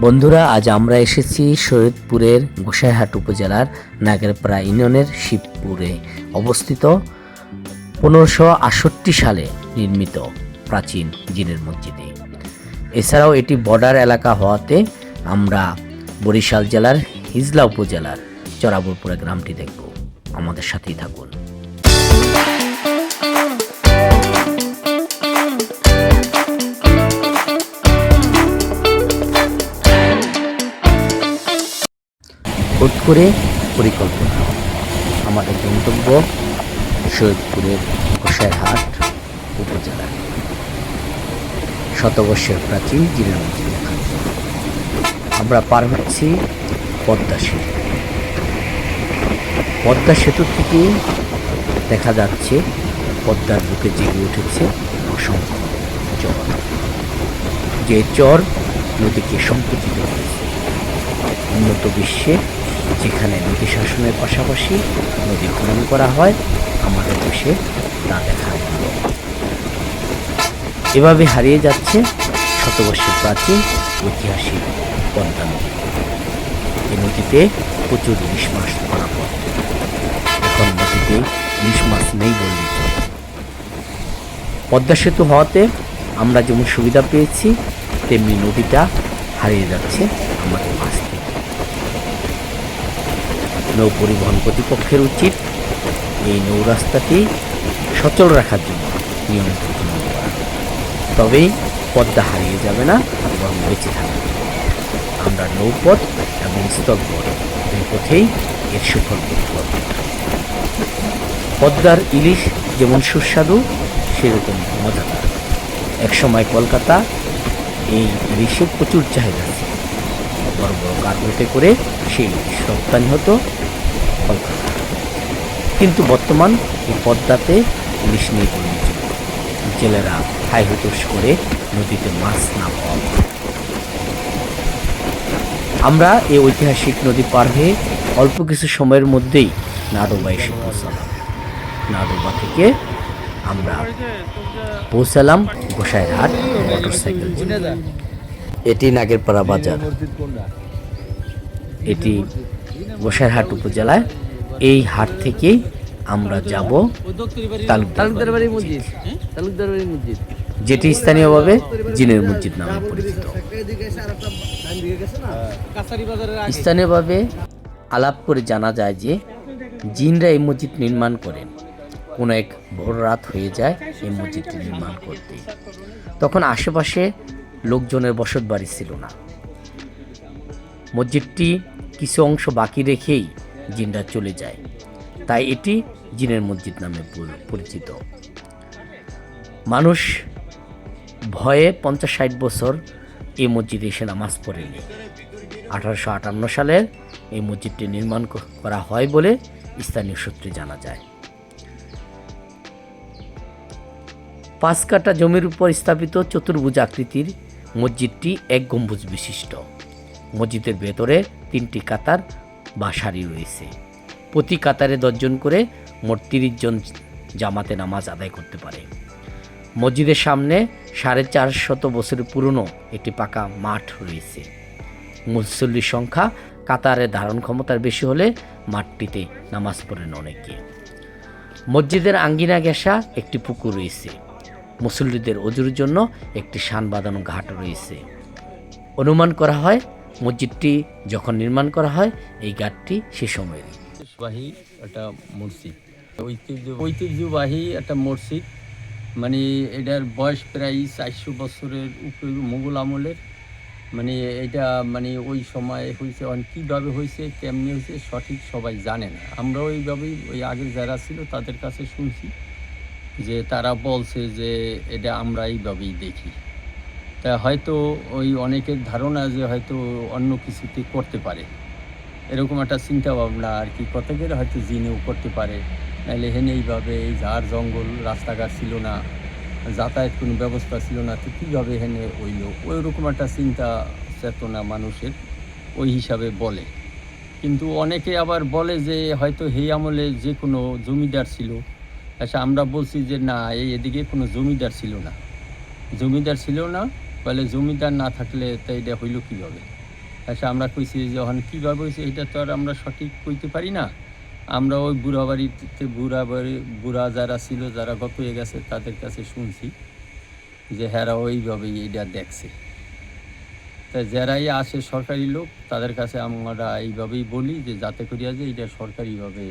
বন্ধুরা, আজ আমরা এসেছি শরীয়তপুরের গোসাইহাট উপজেলার নাগেরপাড়া ইউনিয়নের শিবপুরে অবস্থিত 1568 সালে নির্মিত প্রাচীন জিনের মসজিদে। এছাড়াও এটি বর্ডার এলাকা হওয়াতে আমরা বরিশাল জেলার হিজলা উপজেলার চরাবরপুরা গ্রামটি দেখব। আমাদের সাথেই থাকুন। হুট করে পরিকল্পনা, আমাদের গন্তব্য শরীয়তপুরের গোসাইহাট উপজেলা শতবর্ষের প্রাচীন জিনের মসজিদ। আমরা পার হচ্ছি পদ্মা সেতু। পদ্মা সেতু থেকে দেখা যাচ্ছে পদ্মার বুকে জেগে উঠেছে অসংখ্য চর, যে চর নদীকে সংকুচিত করেছে। উন্নত বিশ্বে যেখানে নদী শাসনের পাশাপাশি নদী খনন করা হয়, আমাদের দেশে তা দেখা গেল। এভাবে হারিয়ে যাচ্ছে শতবর্ষের প্রাচীন ঐতিহাসিক পদ্মা নদী। এই নদীতে প্রচুর ইলিশ মাছ ধরা পড়ে। এখন নদীতে ইলিশ মাছ নেই বললেই চলে। পদ্মা সেতু হওয়াতে আমরা যেমন সুবিধা পেয়েছি, তেমনি নদীটা হারিয়ে যাচ্ছে আমাদের মাছ থেকে। নৌ পরিবহন কর্তৃপক্ষের উচিত এই নৌ রাস্তাটি সচল রাখার জন্য নিয়মিত খনন করা, তবেই পদ্মা হারিয়ে যাবে না এবং বেঁচে থাকবে। আমরা নৌপথ এবং স্থলপথ দুই পথেই এর সুফল ভোগ করব। পদ্মার ইলিশ যেমন সুস্বাদু, সেরকম মজাদার। একসময় কলকাতা এই ইলিশের প্রচুর চাহিদা ছিল। বড় বড় কার্গোতে করে সেই ইলিশ রপ্তানি হতো কলকাতা। কিন্তু বর্তমান এই পদ্মাতে ইলিশ নেই বললেই চলে। জেলেরা হাই হুতাশ করে নদীতে মাছ না পাওয়া। আমরা এই ঐতিহাসিক নদী পার হয়ে অল্প কিছু সময়ের মধ্যেই নাডোবা এসে পৌঁছালাম। নাডোবা থেকে আমরা পৌঁছালাম গোসাইহাট মোটরসাইকেল। এটি নাগেরপাড়া বাজার, এটি গোসাইহাট উপজেলায়। এই হাট থেকেই আমরা যাব তালুকদার বাড়ি মসজিদ, যেটি স্থানীয়ভাবে জিনের মসজিদ নামে পরিচিত। স্থানীয়ভাবে আলাপ করে জানা যায় যে জিনরা এই মসজিদ নির্মাণ করেন। কোনো এক ভোর রাত হয়ে যায় এই মসজিদটি নির্মাণ করতে। তখন আশেপাশে লোকজনের বসত বাড়ি ছিল না। মসজিদটি কিছু অংশ বাকি রেখেই জিনরা চলে যায়, তাই এটি জিনের মসজিদ নামে পরিচিত। মানুষ ভয়ে 50-60 বছর এই মসজিদে এসে নামাজ পড়েনি। 1858 সালে এই মসজিদটি নির্মাণ করা হয় বলে স্থানীয় সূত্রে জানা যায়। 5 কাঠা জমির উপর স্থাপিত চতুর্ভুজ আকৃতির মসজিদটি এক গম্বুজ বিশিষ্ট। মসজিদের ভেতরে 3টি কাতার বা সারি রয়েছে। প্রতি কাতারে 10 জন করে মোট 30 জন জামাতে নামাজ আদায় করতে পারে। মসজিদের সামনে 450 বছরের পুরনো একটি পাকা মাঠ রয়েছে। মুসল্লির সংখ্যা কাতারের ধারণ ক্ষমতার বেশি হলে মাঠটিতে নামাজ পড়েন অনেকে। মসজিদের আঙ্গিনা ঘেঁষা একটি পুকুর রয়েছে। মুসল্লিদের ওযুর জন্য একটি শান বাঁধানো ঘাট রয়েছে। অনুমান করা হয় মসজিদটি যখন নির্মাণ করা হয় এই ঘাটটি সে সময়ের একটা মসজিদ, ঐতিহ্যবাহী একটা মসজিদ। মানে এটার বয়স প্রায় 400 বছরের উপরে, মোগল আমলের। মানে এটা মানে ওই সময় হয়েছে, কীভাবে হয়েছে, কেমনি হয়েছে সঠিক সবাই জানে না। আমরা ওইভাবেই ওই আগের যারা ছিল তাদের কাছে শুনছি যে তারা বলছে যে এটা আমরা এইভাবেই দেখি। তা হয়তো ওই অনেকের ধারণা যে হয়তো অন্য কিছুতে করতে পারে, এরকম একটা চিন্তা ভাবনা আর কি। কতকের হয়তো জিনেও করতে পারে, নাহলে হেনে এইভাবে এই ঝাড় জঙ্গল, রাস্তাঘাট ছিল না, যাতায়াত কোনো ব্যবস্থা ছিল না, তো কীভাবে হেনে হইল, ওইরকম একটা চিন্তা চেতনা মানুষের ওই হিসাবে বলে। কিন্তু অনেকে আবার বলে যে হয়তো সেই আমলে যে কোনো জমিদার ছিল। আচ্ছা, আমরা বলছি যে না, এদিকে কোনো জমিদার ছিল না। জমিদার ছিল না, বলে জমিদার না থাকলে তো এটা হইল কীভাবে? আচ্ছা আমরা কইছি যখন কীভাবে হয়েছে এটা তো আর আমরা সঠিক কইতে পারি না। আমরা ওই বুড়া যারা ছিল, যারা গত হয়ে গেছে, তাদের কাছে শুনছি যে হেরা ওইভাবেই এটা দেখছে। তা যারাই আসে সরকারি লোক, তাদের কাছে আমরা এইভাবেই বলি যে যাতে করিয়া যে এটা সরকারিভাবে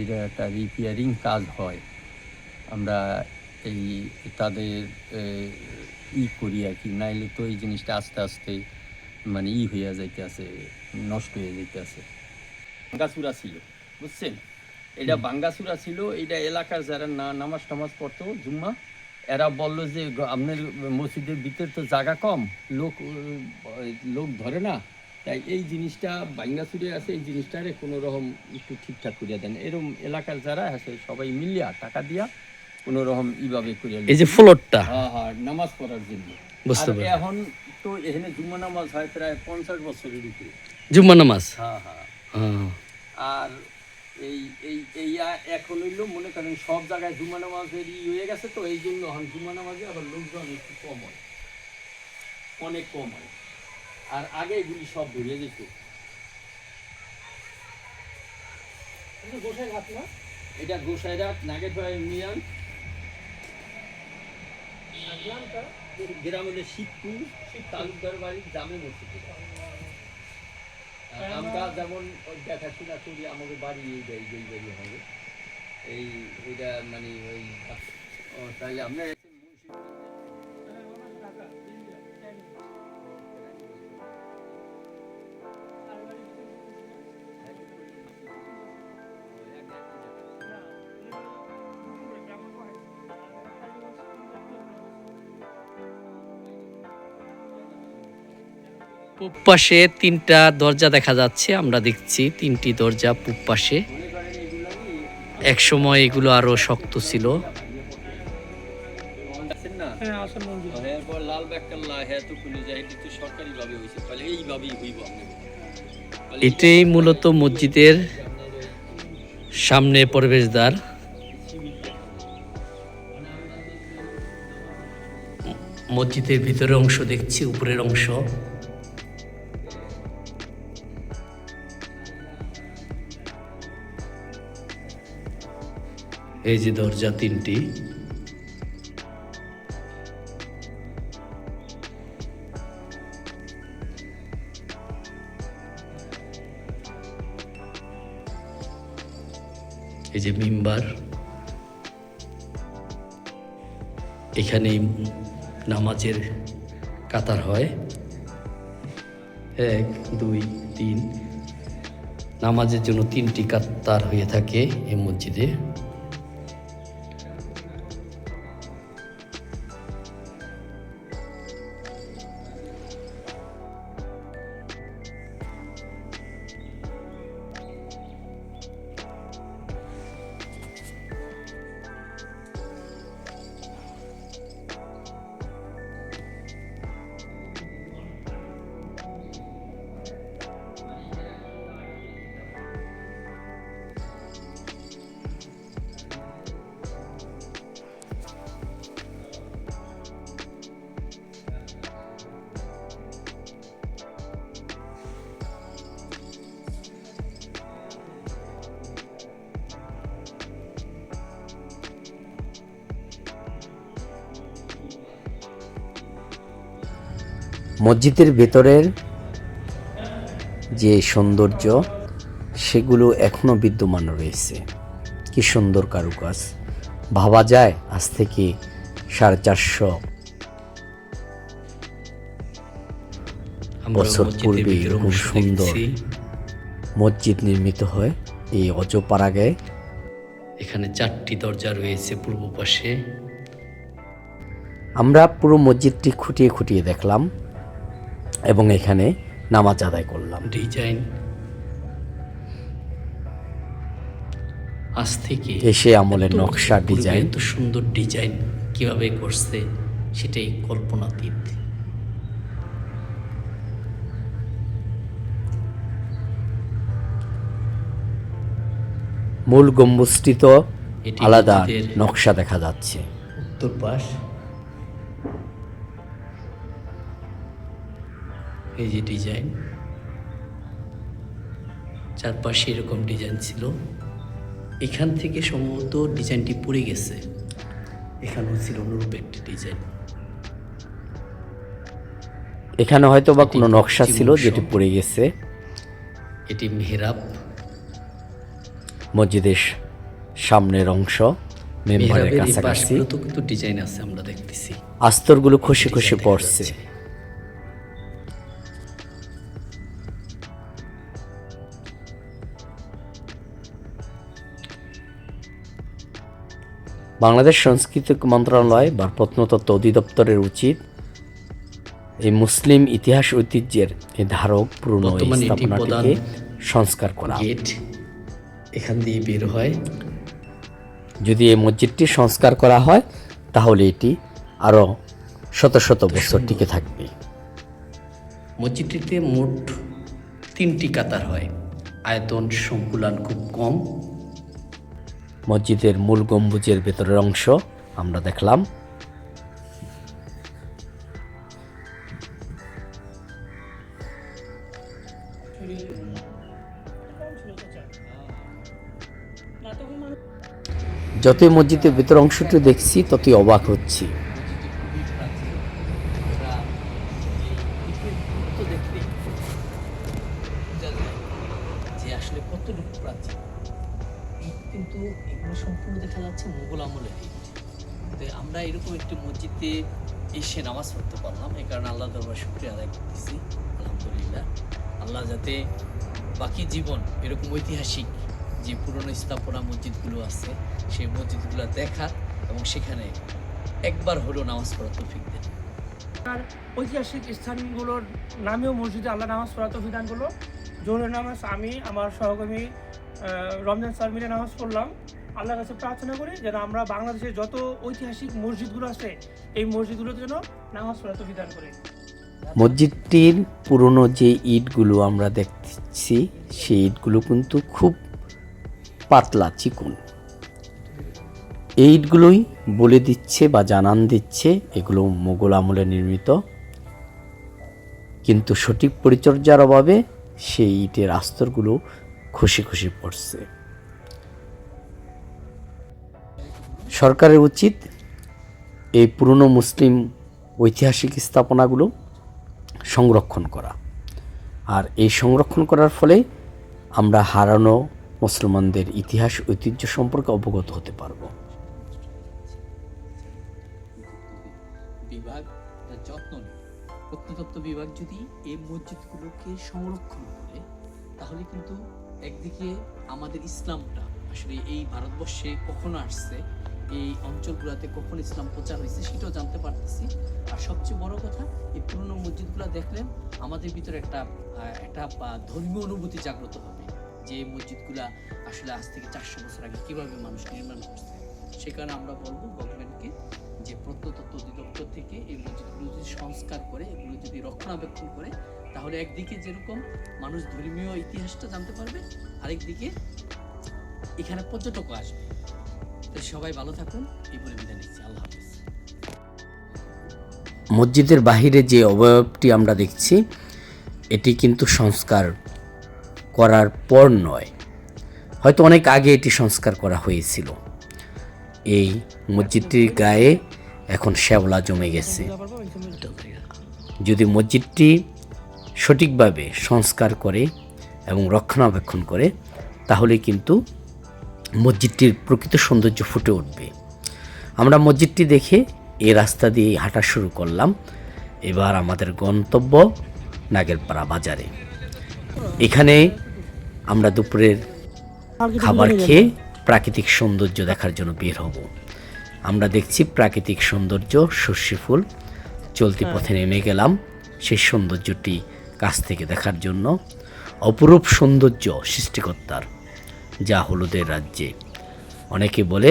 এটা একটা রিপেয়ারিং কাজ হয়, আমরা এই তাদের করি আর কি। নাইলে তো এই জিনিসটা আস্তে আস্তে মানে হইয়া যাইতে আছে, নষ্ট হয়ে যাইতে আছে। ভাঙ্গাচুরা ছিল, বুঝছেন? এটা ভাঙ্গাচুরা ছিল। এটা এলাকার যারা নামাজ টামাজ পড়তো জুম্মা, এরা বললো যে আপনার মসজিদের ভিতরে তো জায়গা কম, লোক ধরে না, তাই এই জিনিসটা ভাঙ্গাচুরে আছে, এই জিনিসটারে কোনো রকম একটু ঠিকঠাক করিয়া দেন। এরকম এলাকার যারা আছে সবাই মিলিয়া টাকা দিয়া কোনো রকম এইভাবে করিয়া, এই যে ফ্লোরটা হ্যাঁ নামাজ পড়ার জন্য। বুঝতে পারি। এখন তো এখানে জুম্মা নামাজ হয় প্রায় 50 বছরের উপরে। জুম্মা নামাজ, হ্যাঁ হ্যাঁ। হ্যাঁ। আর এই এই এই এখন হইলো মনে করেন সব জায়গায় জুম্মা নামাজের হয়ে গেছে, তো এই জন্য এখন জুম্মা নামাজে আবার লোকজন একটু কম হয়, অনেক কম হয়। আর আগে এগুলি সব ভরে যেত। গোসাই ঘাট না, এটা গোসাইরা নাগেরপাড়া ইউনিয়ন, গ্রামের শিবপুর তালুকদার বাড়ির জামে মসজিদ। আমরা যেমন দেখাশোনা করি, আমাদের বাড়ি এই বাড়ি হবে এই এটা মানে ওই তাহলে আমরা পূব পাশে 3টা দরজা দেখা যাচ্ছে, আমরা দেখছি 3টি দরজা পূব পাশে। এক সময় এগুলো আরো শক্ত ছিল। এটাই মূলত মসজিদের সামনে প্রবেশদ্বার। মসজিদের ভিতরের অংশ দেখছি, উপরের অংশ। এই যে দরজা 3টি। এই যে মিম্বার, এখানে নামাজের কাতার হয় 1 2 3। নামাজের জন্য 3টি কাতার হয়ে থাকে এই মসজিদে। মসজিদের ভেতরের যে সৌন্দর্য, সেগুলো এখনো বিদ্যমান রয়েছে। কি সুন্দর কারুকাজ! ভাবা যায় আজ থেকে 450 বছর পূর্বে এরকম সুন্দর মসজিদ নির্মিত হয় এই অজপাড়াগাঁয়ে। এখানে 4টি দরজা রয়েছে পূর্ব পাশে। আমরা পুরো মসজিদটি খুঁটিয়ে খুঁটিয়ে দেখলাম এবং এখানে নামাজ আদায় করলাম। ডিজাইন আজ থেকে এসে আমলের নকশা ডিজাইন, এত সুন্দর ডিজাইন কিভাবে করছে সেটাই কল্পনাতীত। মূল গম্বুজটি তো আলাদা নকশা দেখা যাচ্ছে। উত্তর পাশ, এই যে ডিজাইন, চারপাশে এরকম ডিজাইন ছিল। এখান থেকে সম্ভবত ডিজাইনটি পড়ে গেছে, এখানেও ছিল অনুরূপ একটি ডিজাইন। এখানে হয়তো বা কোনো নকশা ছিল যেটি পড়ে গেছে। এটি মেহরাব, মসজিদের সামনের অংশ, মেম্বারের কাছাকাছি কিন্তু ডিজাইন আছে আমরা দেখতেছি, আস্তরগুলো খসে খসে পড়ছে। বাংলাদেশ সংস্কৃতি মন্ত্রণালয় বা প্রত্নতত্ত্ব অধিদপ্তরের উচিত এই মুসলিম ইতিহাস ঐতিহ্যের এই ধারক পুরনো স্থাপনাটিকে সংস্কার করা। গেট এখান দিয়ে বের হয়। যদি এই মসজিদটি সংস্কার করা হয় তাহলে এটি আরো শত শত বছর টিকে থাকবে। মসজিদটিতে মোট 3টি কাতার হয়, আয়তন সংকুলান খুব কম। মসজিদের মূল গম্বুজের ভেতরের অংশ আমরা দেখলাম। যতই মসজিদের ভেতর অংশটি দেখছি ততই অবাক হচ্ছি। যে আসলে কতটুকু প্রাচীন, কিন্তু এগুলো সম্পূর্ণ দেখা যাচ্ছে মুঘল আমলের ইট। তো আমরা এরকম একটি মসজিদে এসে নামাজ পড়তে পারলাম, এই কারণে আল্লাহ দরবার শুকরিয়া আদায় করতেছি। আলহামদুলিল্লাহ, আল্লাহ যাতে বাকি জীবন এরকম ঐতিহাসিক যে পুরনো স্থাপনা মসজিদগুলো আছে সেই মসজিদগুলো দেখার এবং সেখানে একবার হলো নামাজ পড়ার তৌফিক দেন। আর ঐতিহাসিক স্থানগুলোর নামেও মসজিদে আল্লাহ নামাজ পড়ার তৌফিক দান করলো। জোহরের নামাজ আমি আমার সহকর্মী রমজান স্যার মিলে নামাজ পড়লাম। আল্লাহর কাছে প্রার্থনা করি যেন আমরা বাংলাদেশের যত ঐতিহাসিক মসজিদগুলো আছে এই মসজিদগুলোতে যেন নামাজ পড়ার তৌফিক দান করে। মসজিদটির পুরনো যে ইটগুলো আমরা দেখছি সেই ইটগুলো কিন্তু খুব পাতলা চিকন। এই ইটগুলোই বলে দিচ্ছে বা জানান দিচ্ছে এগুলো মোগল আমলে নির্মিত, কিন্তু সঠিক পরিচর্যার অভাবে সেই ইটের আস্তরগুলো খসে খসে পড়ছে। সরকারের উচিত এই পুরনো মুসলিম ঐতিহাসিক স্থাপনাগুলো সংরক্ষণ করা, আর এই সংরক্ষণ করার ফলে আমরা হারানো মুসলমানদের ইতিহাস ঐতিহ্য সম্পর্কে অবগত হতে পারব। বিভাগ যত্ন নেই, প্রত্নতত্ত্ব বিভাগ যদি এই মসজিদগুলোকে সংরক্ষণ করে তাহলে কিন্তু একদিকে আমাদের ইসলামটা আসলে এই ভারতবর্ষে কখনো আসছে, এই অঞ্চলগুলোতে কখন ইসলাম প্রচার হয়েছে সেটাও জানতে পারতেছি। আর সবচেয়ে বড় কথা, এই পুরনো মসজিদগুলো দেখলে আমাদের ভিতরে একটা ধর্মীয় অনুভূতি জাগ্রত হবে যে এই মসজিদগুলা আসলে আজ থেকে 400 বছর আগে কিভাবে মানুষ নির্মাণ করছে। সে কারণে আমরা বলবো গভর্নমেন্টকে যে প্রত্নতত্ত্ব অধিদপ্তর থেকে এই মসজিদগুলো যদি সংস্কার করে, এগুলো যদি রক্ষণাবেক্ষণ করে, তাহলে একদিকে যেরকম মানুষ ধর্মীয় ইতিহাসটা জানতে পারবে, আরেকদিকে এখানে পর্যটকও আসবে। তো সবাই ভালো থাকুন, এই বলে বিদায় নিচ্ছি। আল্লাহ হাফেজ। মসজিদের বাহিরে যে অবয়বটি আমরা দেখছি এটি কিন্তু সংস্কার করার পর নয়, হয়তো অনেক আগে এটি সংস্কার করা হয়েছিল। এই মসজিদটির গায়ে এখন শ্যাওলা জমে গেছে। যদি মসজিদটি সঠিকভাবে সংস্কার করে এবং রক্ষণাবেক্ষণ করে তাহলে কিন্তু মসজিদটির প্রকৃত সৌন্দর্য ফুটে উঠবে। আমরা মসজিদটি দেখে এই রাস্তা দিয়ে হাঁটা শুরু করলাম। এবার আমাদের গন্তব্য নাগেরপাড়া বাজারে। এখানে আমরা দুপুরের খাবার খেয়ে প্রাকৃতিক সৌন্দর্য দেখার জন্য বের হব। আমরা দেখছি প্রাকৃতিক সৌন্দর্য, সর্ষে ফুল। চলতি পথে নেমে গেলাম সেই সৌন্দর্যটি কাছ থেকে দেখার জন্য। অপরূপ সৌন্দর্য সৃষ্টিকর্তার, যা হলুদের রাজ্যে। অনেকে বলে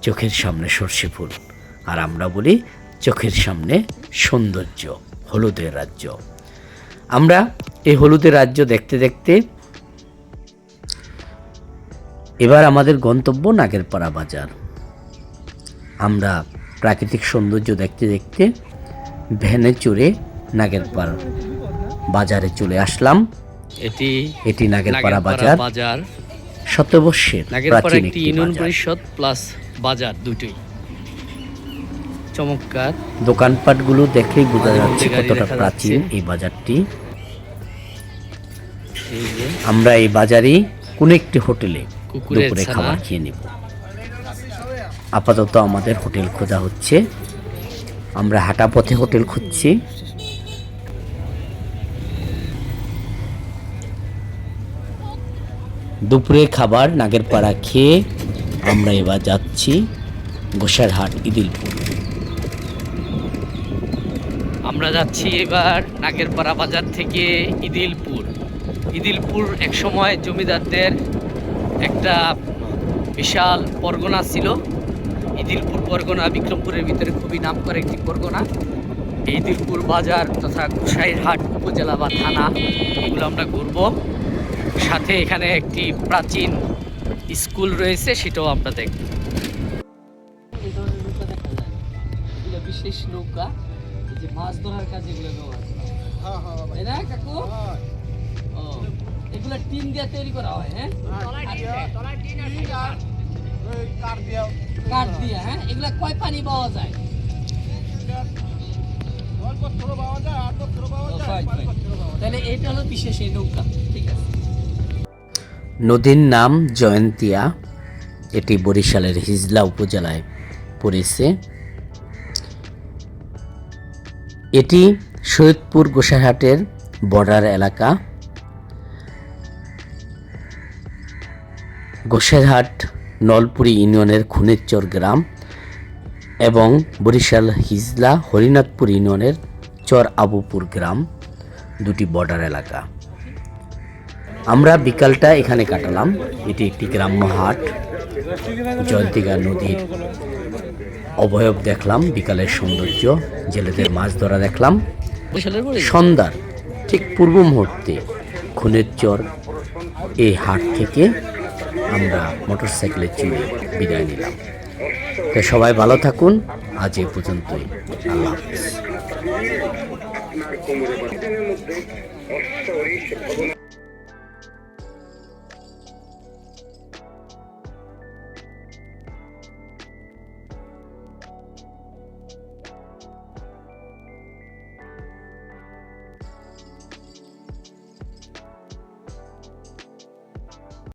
চোখের সামনে সর্ষে ফুল, আর আমরা বলি চোখের সামনে সৌন্দর্য, হলুদের রাজ্য। আমরা এই হলুদের রাজ্য দেখতে দেখতে এবার আমাদের গন্তব্য নাগেরপাড়া বাজার। আমরা প্রাকৃতিক সৌন্দর্য দেখতে দেখতে ভ্যানে চড়ে নাগেরপাড়া বাজারে চলে আসলাম। এটি নাগেরপাড়া বাজার, শতবর্ষের প্রাচীন একটি ইউনিয়ন বাজার। পরিষদ প্লাস বাজার দুটোই চমৎকার। দোকানপাটগুলো দেখলেই বোঝা যাচ্ছে গাড়ি কতটা দেখা প্রাচীন যাচ্ছে। এই বাজারটি। এই যে আমরা এই বাজারে কোনো একটি হোটেলে কুকুরের দুপুরে ছানা। খাবার খেয়ে নেব। আপাতত আমাদের হোটেল খোঁজা হচ্ছে, আমরা হাঁটা পথে হোটেল খুঁজছি। দুপুরে খাবার নাগেরপাড়া খেয়ে আমরা এবার যাচ্ছি গোসাইরহাট ইদিলপুর। আমরা যাচ্ছি এবার নাগেরপাড়া বাজার থেকে ইদিলপুর। ইদিলপুর একসময় জমিদারদের একটা বিশাল পরগনা ছিল। ইদিলপুর পরগনা বিক্রমপুরের ভিতরে খুবই নামকরা একটি পরগনা। এই ইদিলপুর বাজার তথা গোসাইরহাট উপজেলা বা থানা এগুলো আমরা ঘুরবো। সাথে এখানে একটি প্রাচীন স্কুল রয়েছে, সেটাও আমরা দেখব। এই ধরনের নৌকা দেখা যায়, এগুলো বিশেষ নৌকা, এই যে মাছ ধরার কাজে এগুলো ব্যবহার করা হয়। তাই না কাকু? ও, এগুলো টিন দিয়ে তৈরি করা হয়। হ্যাঁ, কাঠ দিয়ে। হ্যাঁ, এগুলা কয় পানি পাওয়া যায়? তাহলে এটা হলো বিশেষ এই নৌকা। ঠিক আছে। নদীর নাম জয়ন্তিয়া, এটি বরিশালের হিজলা উপজেলায় পড়েছে। এটি সৈয়দপুর গোসাইরহাটের বর্ডার এলাকা। গোসাইরহাট নলপুরি ইউনিয়নের খুনেরচর গ্রাম এবং বরিশাল হিজলা হরিনাথপুর ইউনিয়নের চর আবুপুর গ্রাম দুটি বর্ডার এলাকা। আমরা বিকালটা এখানে কাটালাম। এটি একটি গ্রাম্য হাট। জয়ন্তিকা নদীর অবয়ব দেখলাম, বিকালের সৌন্দর্য, জেলেদের মাছ ধরা দেখলাম। সন্ধ্যার ঠিক পূর্ব মুহূর্তে খুনেরচর এই হাট থেকে আমরা মোটরসাইকেলে চড়ে বিদায় নিলাম। তো সবাই ভালো থাকুন, আজ এ পর্যন্তই। আল্লাহ হাফেজ।